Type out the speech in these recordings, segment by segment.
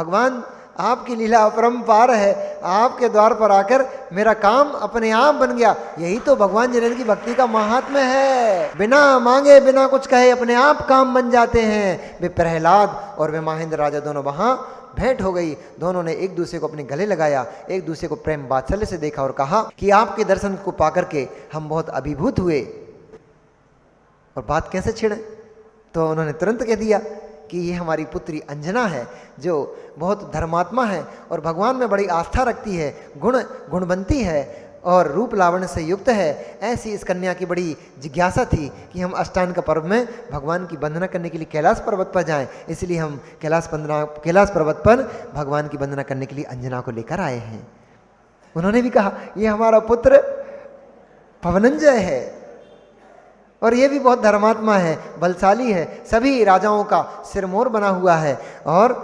भगवान आपकी लीला अपरंपार है, आपके द्वार पर आकर मेरा काम अपने आप बन गया। यही तो भगवान जिनेन्द्र की भक्ति का महात्म्य है। बिना मांगे बिना कुछ कहे अपने आप काम बन जाते हैं। वे प्रहलाद और वे महेंद्र राजा दोनों वहां भेंट हो गई। दोनों ने एक दूसरे को अपने गले लगाया, एक दूसरे को प्रेम वात्सल्य से देखा और कहा कि आपके दर्शन को पाकर के हम बहुत अभिभूत हुए। और बात कैसे छिड़े, तो उन्होंने तुरंत कह दिया कि ये हमारी पुत्री अंजना है, जो बहुत धर्मात्मा है और भगवान में बड़ी आस्था रखती है, गुणवंती है और रूप लावण्य से युक्त है। ऐसी इस कन्या की बड़ी जिज्ञासा थी कि हम अष्टांग पर्व में भगवान की वंदना करने के लिए कैलाश पर्वत पर जाएं। इसलिए हम कैलाश पर्वत पर भगवान की वंदना करने के लिए अंजना को लेकर आए हैं। उन्होंने भी कहा ये हमारा पुत्र पवनंजय है और ये भी बहुत धर्मात्मा है, बलशाली है, सभी राजाओं का सिरमौर बना हुआ है और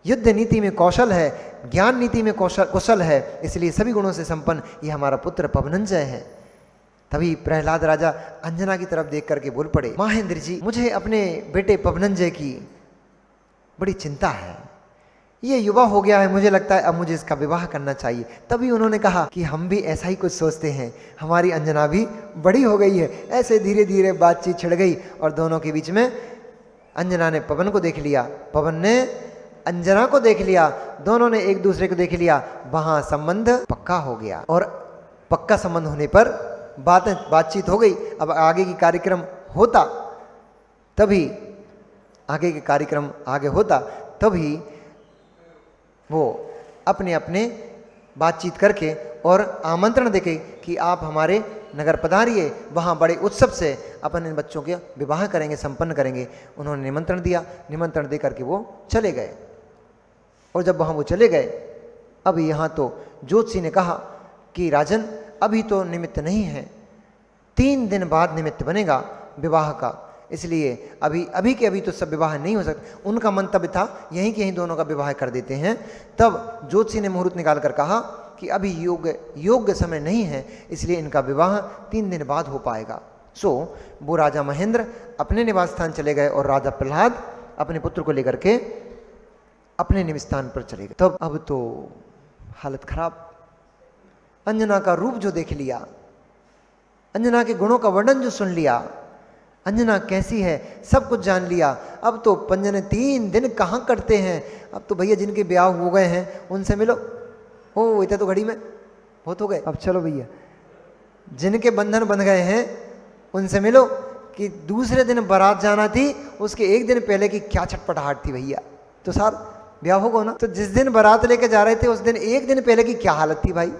युद्ध नीति में कौशल है, ज्ञान नीति में कुशल है, इसलिए सभी गुणों से संपन्न ये हमारा पुत्र पवनंजय है। तभी प्रहलाद राजा अंजना की तरफ देख करके बोल पड़े, महेंद्र जी, मुझे अपने बेटे पवनंजय की बड़ी चिंता है। ये युवा हो गया है, मुझे लगता है अब मुझे इसका विवाह करना चाहिए। तभी उन्होंने कहा कि हम भी ऐसा ही कुछ सोचते हैं, हमारी अंजना भी बड़ी हो गई है। ऐसे धीरे धीरे बातचीत छिड़ गई और दोनों के बीच में अंजना ने पवन को देख लिया, पवन ने अंजना को देख लिया, दोनों ने एक दूसरे को देख लिया। वहां संबंध पक्का हो गया और पक्का संबंध होने पर बातचीत हो गई। अब आगे की कार्यक्रम होता तभी वो अपने अपने बातचीत करके और आमंत्रण देके कि आप हमारे नगर पधारिए, वहाँ बड़े उत्सव से अपन इन बच्चों के विवाह करेंगे, संपन्न करेंगे। उन्होंने निमंत्रण दिया, निमंत्रण दे करके वो चले गए। और जब वहाँ वो चले गए, अब यहाँ तो ज्योतिषी ने कहा कि राजन अभी तो निमित्त नहीं है, 3 दिन बाद निमित्त बनेगा विवाह का, इसलिए अभी के अभी तो सब विवाह नहीं हो सकता। उनका मंतव्य था यहीं के यहीं दोनों का विवाह कर देते हैं। तब ज्योतिषी ने मुहूर्त निकाल कर कहा कि अभी योग्य समय नहीं है, इसलिए इनका विवाह 3 दिन बाद हो पाएगा। सो वो राजा महेंद्र अपने निवास स्थान चले गए और राजा प्रहलाद अपने पुत्र को लेकर के अपने निवास स्थान पर चले गए। तब अब तो हालत खराब। अंजना का रूप जो देख लिया, अंजना के गुणों का वर्णन जो सुन लिया, अंजना कैसी है सब कुछ जान लिया। अब तो पंजन 3 दिन कहाँ कटते हैं। अब तो भैया जिनके ब्याह हो गए हैं उनसे मिलो, ओ इतने तो घड़ी में बहुत हो गए, अब चलो भैया। जिनके बंधन बंध गए हैं उनसे मिलो कि दूसरे दिन बारात जाना थी, उसके 1 दिन पहले की क्या छटपटाहट थी भैया। तो सार ब्याह होगा ना, तो जिस दिन बारात लेके जा रहे थे उस दिन 1 दिन पहले की क्या हालत थी भाई,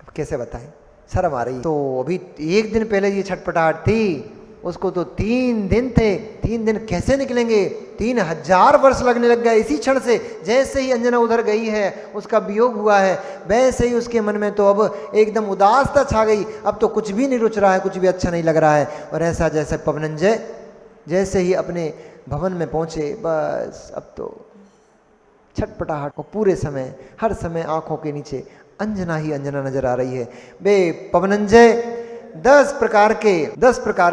अब कैसे बताएं, शर्म आ रही। तो अभी 1 दिन पहले ये छटपटाहट थी, उसको तो 3 दिन थे। 3 दिन कैसे निकलेंगे, 3000 वर्ष लगने लग गए इसी क्षण से। जैसे ही अंजना उधर गई है, उसका वियोग हुआ है, वैसे ही उसके मन में तो अब एकदम उदासता छा गई। अब तो कुछ भी नहीं रुच रहा है, कुछ भी अच्छा नहीं लग रहा है। और ऐसा जैसे पवनंजय जैसे ही अपने भवन में पहुंचे, बस अब तो छटपटाहट। और पूरे समय हर समय आंखों के नीचे अंजना ही अंजना नजर आ रही है। बे पवनंजय 10 प्रकार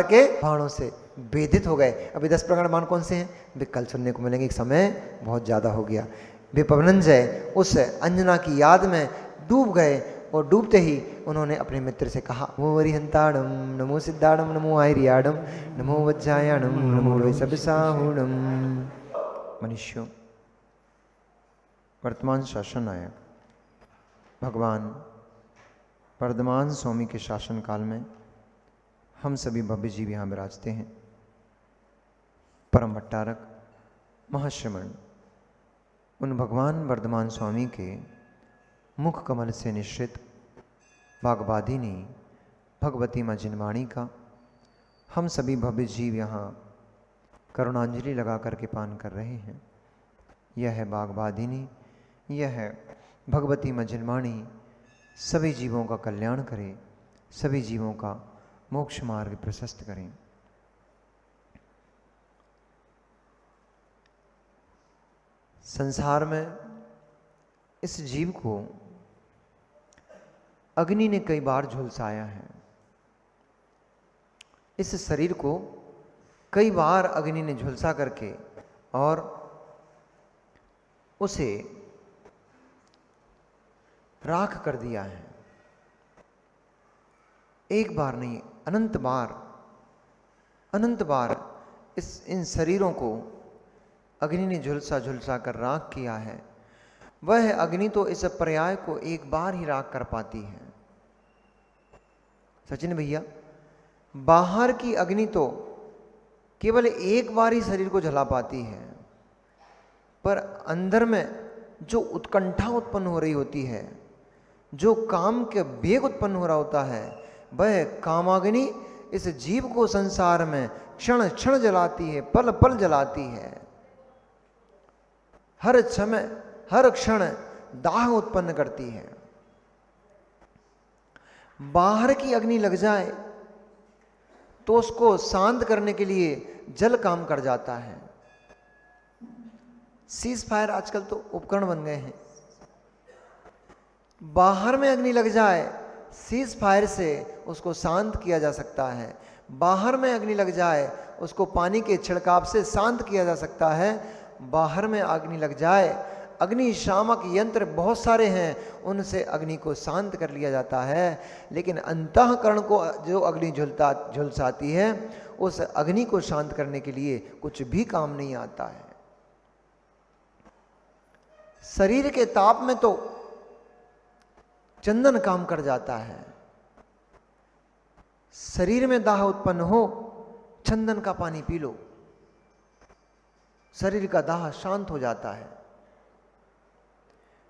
के बाणों से भेदित हो गए। अभी 10 प्रकार बाण कौन से हैं वे कल सुनने को मिलेंगे, समय बहुत ज़्यादा हो गया। वे पवनंजय उस अंजना की याद में डूब गए और डूबते ही उन्होंने अपने मित्र से कहा, नमो वरिहंताड़म, नमो सिद्धाड़म, नमो आयरियाड़म, नमो वज्जायाणम, नमो वैसभिसाहुणम। मनुष्यों, वर्तमान शासन नायक भगवान वर्धमान स्वामी के शासन काल में हम सभी भव्य जीव यहाँ विराजते हैं। परम भट्टारक महाश्रमण उन भगवान वर्धमान स्वामी के मुख कमल से निश्रित वाग्वादिनी भगवती माँ जिनवाणी का हम सभी भव्य जीव यहाँ करुणांजलि लगा करके पान कर रहे हैं। यह है वाग्वादिनी, यह है भगवती माँ जिनवाणी सभी जीवों का कल्याण करें, सभी जीवों का मोक्ष मार्ग प्रशस्त करें। संसार में इस जीव को अग्नि ने कई बार झुलसाया है, इस शरीर को कई बार अग्नि ने झुलसा करके और उसे राख कर दिया है। एक बार नहीं, अनंत बार इन शरीरों को अग्नि ने झुलसा झुलसा कर राख किया है। वह अग्नि तो इस पर्याय को एक बार ही राख कर पाती है। सचिन भैया, बाहर की अग्नि तो केवल एक बार ही शरीर को जला पाती है, पर अंदर में जो उत्कंठा उत्पन्न हो रही होती है, जो काम के वेग उत्पन्न हो रहा होता है, वह कामाग्नि इस जीव को संसार में क्षण क्षण जलाती है, पल पल जलाती है। हर समय हर क्षण दाह उत्पन्न करती है। बाहर की अग्नि लग जाए तो उसको शांत करने के लिए जल काम कर जाता है। सीज फायर आजकल तो उपकरण बन गए हैं। बाहर में अग्नि लग जाए, सीज फायर से उसको शांत किया जा सकता है। बाहर में अग्नि लग जाए, उसको पानी के छिड़काव से शांत किया जा सकता है। बाहर में अग्नि लग जाए, अग्निशामक यंत्र बहुत सारे हैं, उनसे अग्नि को शांत कर लिया जाता है। लेकिन अंतःकरण को जो अग्नि झुलसाती है, उस अग्नि को शांत करने के लिए कुछ भी काम नहीं आता है। शरीर के ताप में तो चंदन काम कर जाता है। शरीर में दाह उत्पन्न हो, चंदन का पानी पी लो, शरीर का दाह शांत हो जाता है।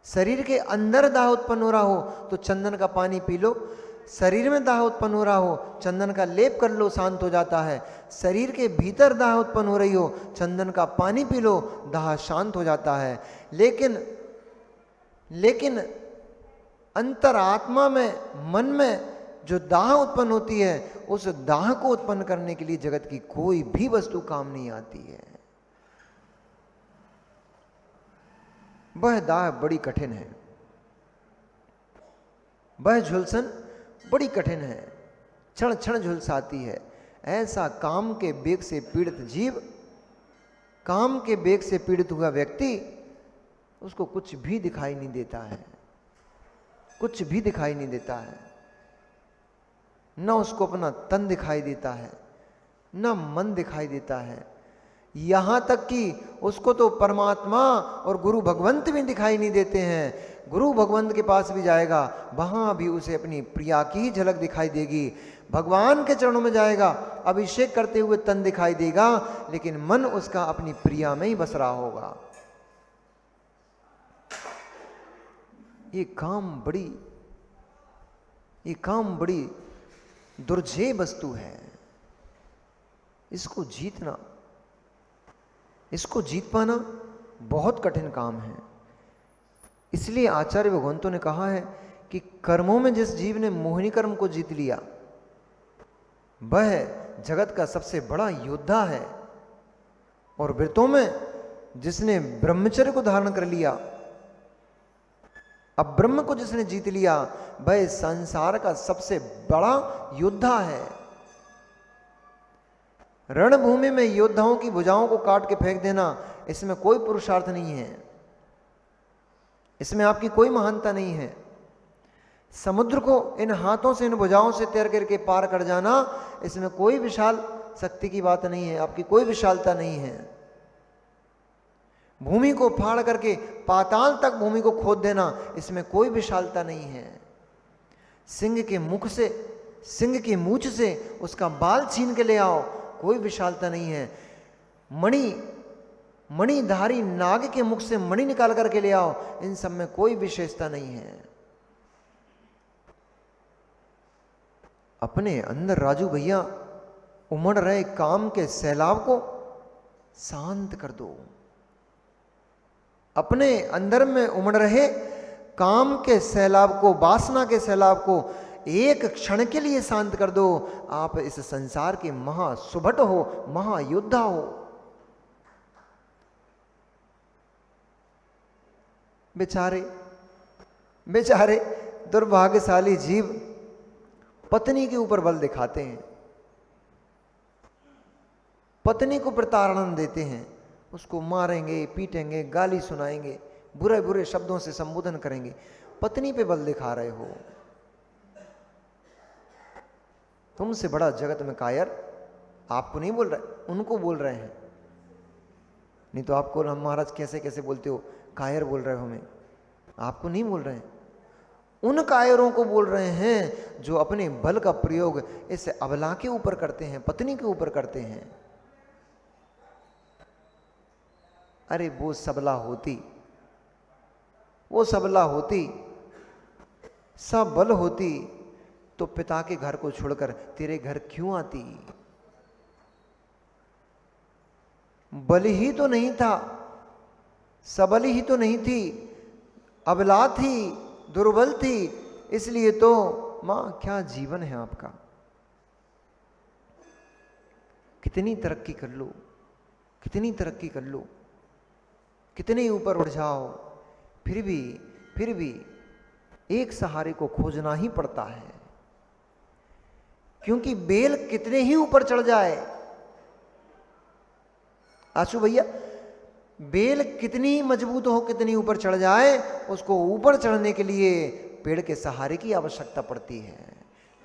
शरीर के अंदर दाह उत्पन्न हो रहा हो तो चंदन का पानी पी लो। शरीर में दाह उत्पन्न हो रहा हो, चंदन का लेप कर लो, शांत हो जाता है। शरीर के भीतर दाह उत्पन्न हो रही हो, चंदन का पानी पी लो, दाह शांत हो जाता है। लेकिन अंतरात्मा में, मन में जो दाह उत्पन्न होती है, उस दाह को उत्पन्न करने के लिए जगत की कोई भी वस्तु काम नहीं आती है। वह दाह बड़ी कठिन है, वह झुलसन बड़ी कठिन है, क्षण क्षण झुलसाती है। ऐसा काम के वेग से पीड़ित जीव, काम के वेग से पीड़ित हुआ व्यक्ति, उसको कुछ भी दिखाई नहीं देता है, कुछ भी दिखाई नहीं देता है। न उसको अपना तन दिखाई देता है, न मन दिखाई देता है। यहां तक कि उसको तो परमात्मा और गुरु भगवंत भी दिखाई नहीं देते हैं। गुरु भगवंत के पास भी जाएगा, वहां भी उसे अपनी प्रिया की झलक दिखाई देगी। भगवान के चरणों में जाएगा, अभिषेक करते हुए तन दिखाई देगा, लेकिन मन उसका अपनी प्रिया में ही बस रहा होगा। ये काम बड़ी दुर्जेय वस्तु है। इसको जीत पाना बहुत कठिन काम है। इसलिए आचार्य भगवंतों ने कहा है कि कर्मों में जिस जीव ने मोहिनी कर्म को जीत लिया, वह जगत का सबसे बड़ा योद्धा है। और व्रतों में जिसने ब्रह्मचर्य को धारण कर लिया, अब ब्रह्म को जिसने जीत लिया, वह संसार का सबसे बड़ा योद्धा है। रणभूमि में योद्धाओं की भुजाओं को काट के फेंक देना, इसमें कोई पुरुषार्थ नहीं है, इसमें आपकी कोई महानता नहीं है। समुद्र को इन हाथों से, इन भुजाओं से तैर करके पार कर जाना, इसमें कोई विशाल शक्ति की बात नहीं है, आपकी कोई विशालता नहीं है। भूमि को फाड़ करके पाताल तक भूमि को खोद देना, इसमें कोई विशालता नहीं है। सिंह के मुख से, सिंह की मूंछ से उसका बाल छीन के ले आओ, कोई विशालता नहीं है। मणिधारी नाग के मुख से मणि निकाल करके ले आओ, इन सब में कोई विशेषता नहीं है। अपने अंदर राजू भैया उमड़ रहे काम के सैलाब को शांत कर दो। अपने अंदर में उमड़ रहे काम के सैलाब को, वासना के सैलाब को एक क्षण के लिए शांत कर दो। आप इस संसार के महासुभट हो, महायोद्धा हो। बेचारे दुर्भाग्यशाली जीव पत्नी के ऊपर बल दिखाते हैं, पत्नी को प्रताड़ना देते हैं, उसको मारेंगे, पीटेंगे, गाली सुनाएंगे, बुरे बुरे शब्दों से संबोधन करेंगे। पत्नी पे बल दिखा रहे हो। तुमसे बड़ा जगत में कायर आपको नहीं बोल रहे, उनको बोल रहे हैं। नहीं तो आपको हम महाराज कैसे कैसे बोलते हो, कायर बोल रहे हो हमें, आपको नहीं बोल रहे हैं। उन कायरों को बोल रहे हैं जो अपने बल का प्रयोग इस अबला के ऊपर करते हैं, पत्नी के ऊपर करते हैं। अरे वो सबला होती, वो सबला होती, सबल होती तो पिता के घर को छोड़कर तेरे घर क्यों आती? बल ही तो नहीं था, सबल ही तो नहीं थी, अबला थी, दुर्बल थी, इसलिए तो मां क्या जीवन है आपका। कितनी तरक्की कर लो, कितनी तरक्की कर लो, कितने ऊपर उठ जाओ, फिर भी एक सहारे को खोजना ही पड़ता है। क्योंकि बेल कितने ही ऊपर चढ़ जाए, आशु भैया, बेल कितनी मजबूत हो, कितनी ऊपर चढ़ जाए, उसको ऊपर चढ़ने के लिए पेड़ के सहारे की आवश्यकता पड़ती है,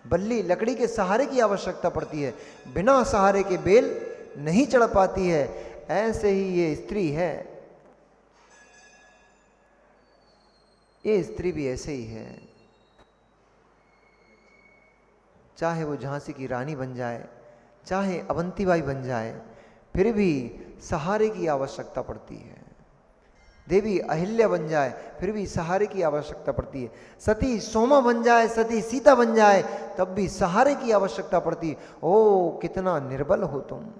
बल्ली लकड़ी के सहारे की आवश्यकता पड़ती है। बिना सहारे के बेल नहीं चढ़ पाती है। ऐसे ही ये स्त्री है, ये स्त्री भी ऐसे ही है। चाहे वो झांसी की रानी बन जाए, चाहे अवंतीबाई बन जाए, फिर भी सहारे की आवश्यकता पड़ती है। देवी अहिल्या बन जाए, फिर भी सहारे की आवश्यकता पड़ती है। सती सोमा बन जाए, सती सीता बन जाए, तब भी सहारे की आवश्यकता पड़ती है। ओ कितना निर्बल हो तुम।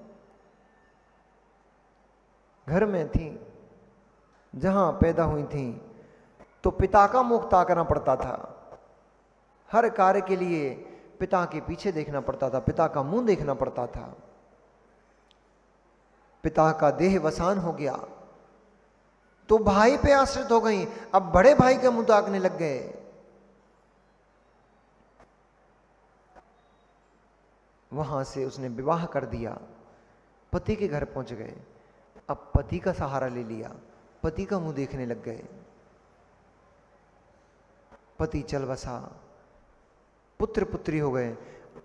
घर में थी, जहां पैदा हुई थी, तो पिता का मुख ताकना पड़ता था। हर कार्य के लिए पिता के पीछे देखना पड़ता था, पिता का मुंह देखना पड़ता था। पिता का देह वसान हो गया तो भाई पे आश्रित हो गई, अब बड़े भाई का मुंह ताकने लग गए। वहां से उसने विवाह कर दिया, पति के घर पहुंच गए, अब पति का सहारा ले लिया, पति का मुंह देखने लग गए। पति चल बसा, पुत्र पुत्री हो गए,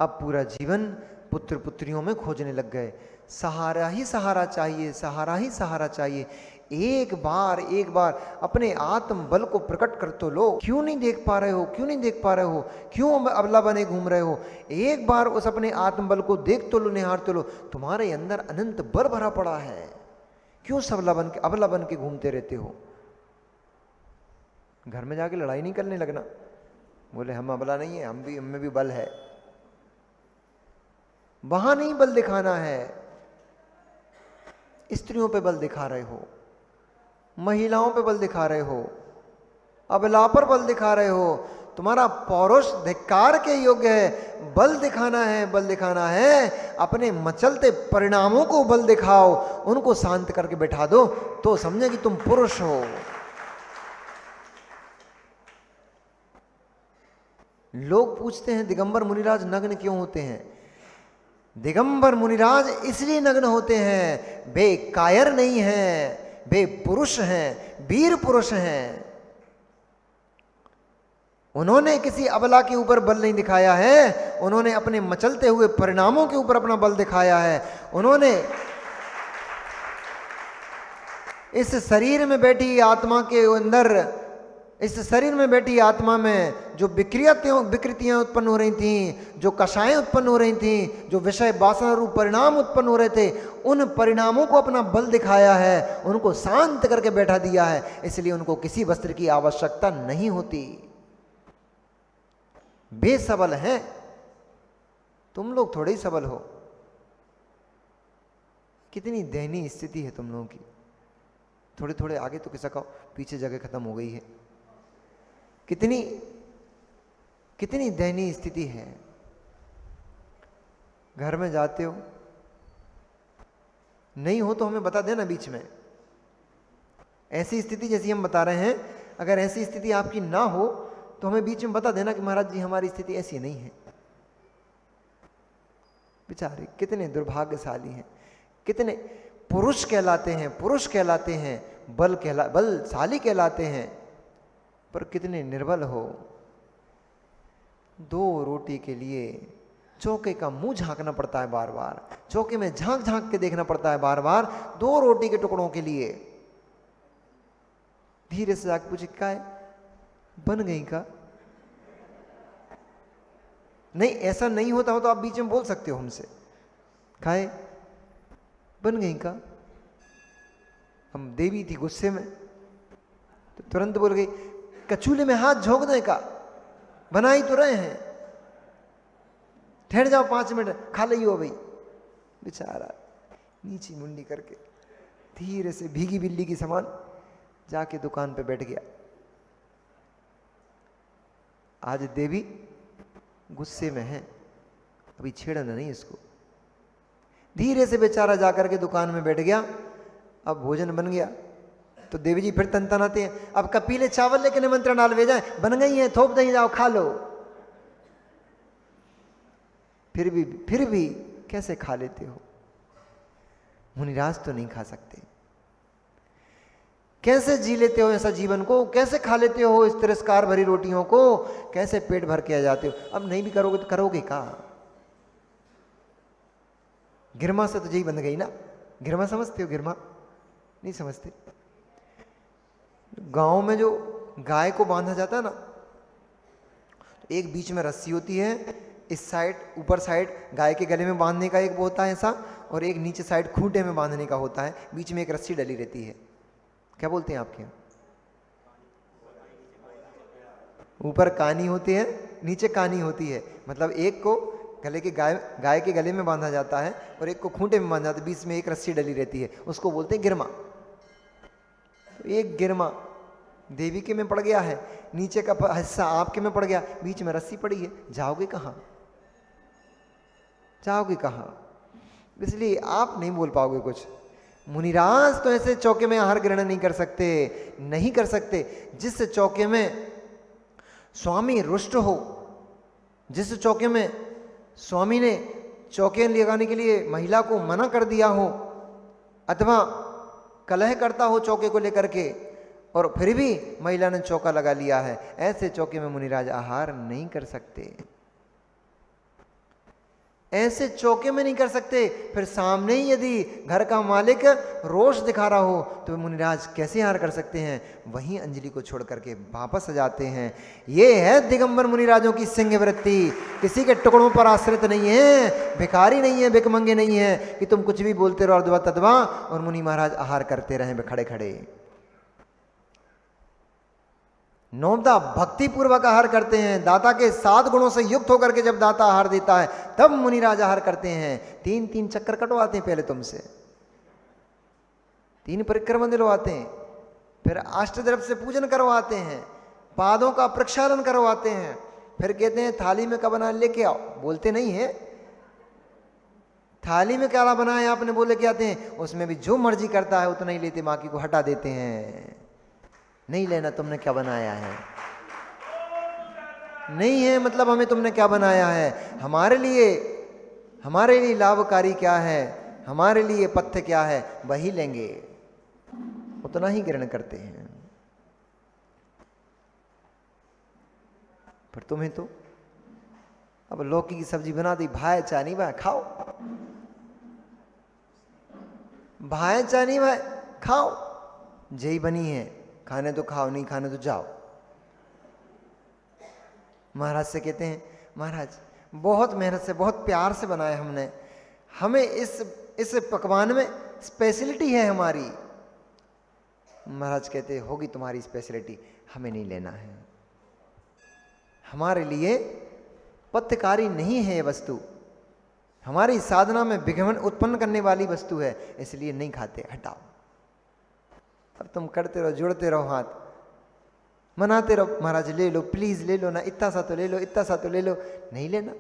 अब पूरा जीवन पुत्र पुत्रियों में खोजने लग गए। सहारा ही सहारा चाहिए, सहारा ही सहारा चाहिए। एक बार अपने आत्म बल को प्रकट कर तो लो। क्यों नहीं देख पा रहे हो, क्यों नहीं देख पा रहे हो, क्यों अबला बने घूम रहे हो? एक बार उस अपने आत्म बल को देख तो लो, निहार तो लो। तुम्हारे अंदर अनंत बल भरा पड़ा है, क्यों सबला बन के अबला बन के घूमते रहते हो? घर में जाके लड़ाई नहीं करने लगना, बोले हम अबला नहीं है, हमें भी बल है। वहां नहीं बल दिखाना है। स्त्रियों पे बल दिखा रहे हो, महिलाओं पे बल दिखा रहे हो, अबला पर बल दिखा रहे हो। तुम्हारा पौरुष धिक्कार के योग्य है। बल दिखाना है, बल दिखाना है। अपने मचलते परिणामों को बल दिखाओ, उनको शांत करके बैठा दो तो समझे कि तुम पुरुष हो। लोग पूछते हैं दिगंबर मुनिराज नग्न क्यों होते हैं? दिगंबर मुनिराज इसलिए नग्न होते हैं, वे कायर नहीं हैं, वे पुरुष हैं, वीर पुरुष हैं। उन्होंने किसी अबला के ऊपर बल नहीं दिखाया है, उन्होंने अपने मचलते हुए परिणामों के ऊपर अपना बल दिखाया है। उन्होंने इस शरीर में बैठी आत्मा के अंदर, इस शरीर में बैठी आत्मा में जो विकृतियां उत्पन्न हो रही थीं, जो कषायें उत्पन्न हो रही थीं, जो विषय वासना रूप परिणाम उत्पन्न हो रहे थे, उन परिणामों को अपना बल दिखाया है, उनको शांत करके बैठा दिया है। इसलिए उनको किसी वस्त्र की आवश्यकता नहीं होती। वे सबल हैं, तुम लोग थोड़े ही सबल हो। कितनी दयनीय स्थिति है तुम लोगों की। थोड़े थोड़े आगे तो किसका पीछे जगह खत्म हो गई है। कितनी कितनी दयनीय स्थिति है। घर में जाते हो, नहीं हो तो हमें बता देना बीच में। ऐसी स्थिति जैसी हम बता रहे हैं, अगर ऐसी स्थिति आपकी ना हो तो हमें बीच में बता देना कि महाराज जी हमारी स्थिति ऐसी नहीं है। बेचारे कितने दुर्भाग्यशाली हैं, कितने पुरुष कहलाते हैं, पुरुष कहलाते हैं, बलशाली कहलाते हैं, पर कितने निर्बल हो। 2 रोटी के लिए चौके का मुंह झांकना पड़ता है बार बार, चौके में झांक झांक के देखना पड़ता है बार बार 2 रोटी के टुकड़ों के लिए। धीरे से जाके पूछे, क्या है, बन गई का? नहीं, ऐसा नहीं होता हो तो आप बीच में बोल सकते हो हमसे, खाए बन गई का? हम देवी थी गुस्से में तो तुरंत बोल गई, कचूले में हाथ झोंक दे का, बना ही तो रहे हैं, ठहर जाओ 5 मिनट, खा लियो भाई। बेचारा नीची मुंडी करके धीरे से भीगी बिल्ली की समान जाके दुकान पे बैठ गया। आज देवी गुस्से में है, अभी छेड़ना नहीं इसको। धीरे से बेचारा जाकर के दुकान में बैठ गया। अब भोजन बन गया तो देवी जी फिर तनतनाते हैं, अब कपीले चावल लेके निमंत्रण डाल भेजा है, बन गई है, थोप दही, जाओ खा लो। फिर भी कैसे खा लेते हो? मुनिराज तो नहीं खा सकते। कैसे जी लेते हो ऐसा जीवन को? कैसे खा लेते हो इस तिरस्कार भरी रोटियों को? कैसे पेट भर के आ जाते हो? अब नहीं भी करोगे तो करोगे कहाँ? गिरमा से तो यही बन गई ना। गिरमा समझते हो? गिरमा नहीं समझते? गांव में जो गाय को बांधा जाता है ना, एक बीच में रस्सी होती है, इस साइड ऊपर साइड गाय के गले में बांधने का एक होता है ऐसा, और एक नीचे साइड खूंटे में बांधने का होता है, बीच में एक रस्सी डली रहती है। क्या बोलते हैं आपके यहाँ? ऊपर कानी होती है, नीचे कानी होती है, मतलब एक को गले के गाय के गले में बांधा जाता है और एक को खूंटे में बांधा जाता है, बीच में एक रस्सी डली रहती है, उसको बोलते हैं गिरमा। तो एक गिरमा देवी के में पड़ गया है, नीचे का हिस्सा आपके में पड़ गया, बीच में रस्सी पड़ी है, जाओगे कहाँ? जाओगे कहाँ? इसलिए आप नहीं बोल पाओगे कुछ। मुनिराज तो ऐसे चौके में आहार ग्रहण नहीं कर सकते, नहीं कर सकते। जिस चौके में स्वामी रुष्ट हो, जिस चौके में स्वामी ने चौके लगाने के लिए महिला को मना कर दिया हो, अथवा कलह करता हो चौके को लेकर के, और फिर भी महिला ने चौका लगा लिया है, ऐसे चौके में मुनिराज आहार नहीं कर सकते। ऐसे चौके में नहीं कर सकते। फिर सामने ही यदि घर का मालिक रोष दिखा रहा हो तो मुनिराज कैसे आहार कर सकते हैं? वहीं अंजलि को छोड़ करके वापस आ जाते हैं। ये है दिगंबर मुनिराजों की सिंह वृत्ति। किसी के टुकड़ों पर आश्रित नहीं है, भिखारी नहीं है, भिकमंगे नहीं है कि तुम कुछ भी बोलते रहो अदवा तदवा और मुनि महाराज आहार करते रहे खड़े खड़े। नौबदा भक्ति पूर्वक आहार करते हैं। दाता के 7 गुणों से युक्त होकर के जब दाता आहार देता है तब मुनिराज आहार करते हैं। 3 चक्कर कटवाते हैं पहले तुमसे, 3 परिक्रमा दिलवाते हैं, फिर अष्टद्रव्य से पूजन करवाते हैं, पादों का प्रक्षालन करवाते हैं, फिर कहते हैं थाली में क्या बना लेके आओ। बोलते नहीं है थाली में क्या बनाया आपने, बोले के आते हैं। उसमें भी जो मर्जी करता है उतना ही लेते, बाकी को हटा देते हैं। नहीं लेना तुमने क्या बनाया है, नहीं है मतलब हमें तुमने क्या बनाया है। हमारे लिए लाभकारी क्या है, हमारे लिए पथ्य क्या है, वही लेंगे, उतना ही ग्रहण करते हैं। पर तुम्हें तो अब लौकी की सब्जी बना दी, भाई चाय नहीं भाई खाओ, भाई चाय नहीं भाई खाओ, जय बनी है, खाने तो खाओ, नहीं खाने तो जाओ। महाराज से कहते हैं महाराज बहुत मेहनत से बहुत प्यार से बनाया हमने, हमें इस पकवान में स्पेशलिटी है हमारी। महाराज कहते होगी तुम्हारी स्पेशलिटी, हमें नहीं लेना है, हमारे लिए पथ्यकारी नहीं है ये वस्तु, हमारी साधना में विघ्न उत्पन्न करने वाली वस्तु है, इसलिए नहीं खाते, हटाओ। अब तुम करते रहो, जुड़ते रहो हाथ, मनाते रहो, महाराज ले लो प्लीज ले लो ना, इतना सा तो ले लो, इतना सा तो ले लो, नहीं लेना।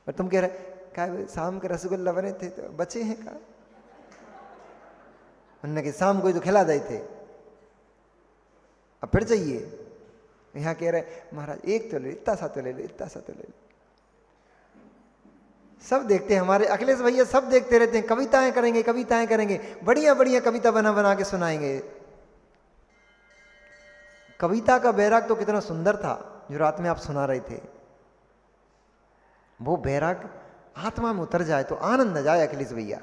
और तुम कह रहे क्या शाम के रसगुल्ला बने थे तो बचे हैं का, उन्होंने कि शाम को तो खिला दे थे, अब फिर चाहिए। यहाँ कह रहे महाराज एक तो ले लो, इतना सा तो ले लो, इतना सा तो ले लो। सब देखते हैं, हमारे अखिलेश भैया सब देखते रहते हैं, कविताएं करेंगे, कविताएं करेंगे, बढ़िया बढ़िया कविता बना बना के सुनाएंगे। कविता का बैराग तो कितना सुंदर था जो रात में आप सुना रहे थे। वो बैराग आत्मा में उतर जाए तो आनंद आ जाए अखिलेश भैया।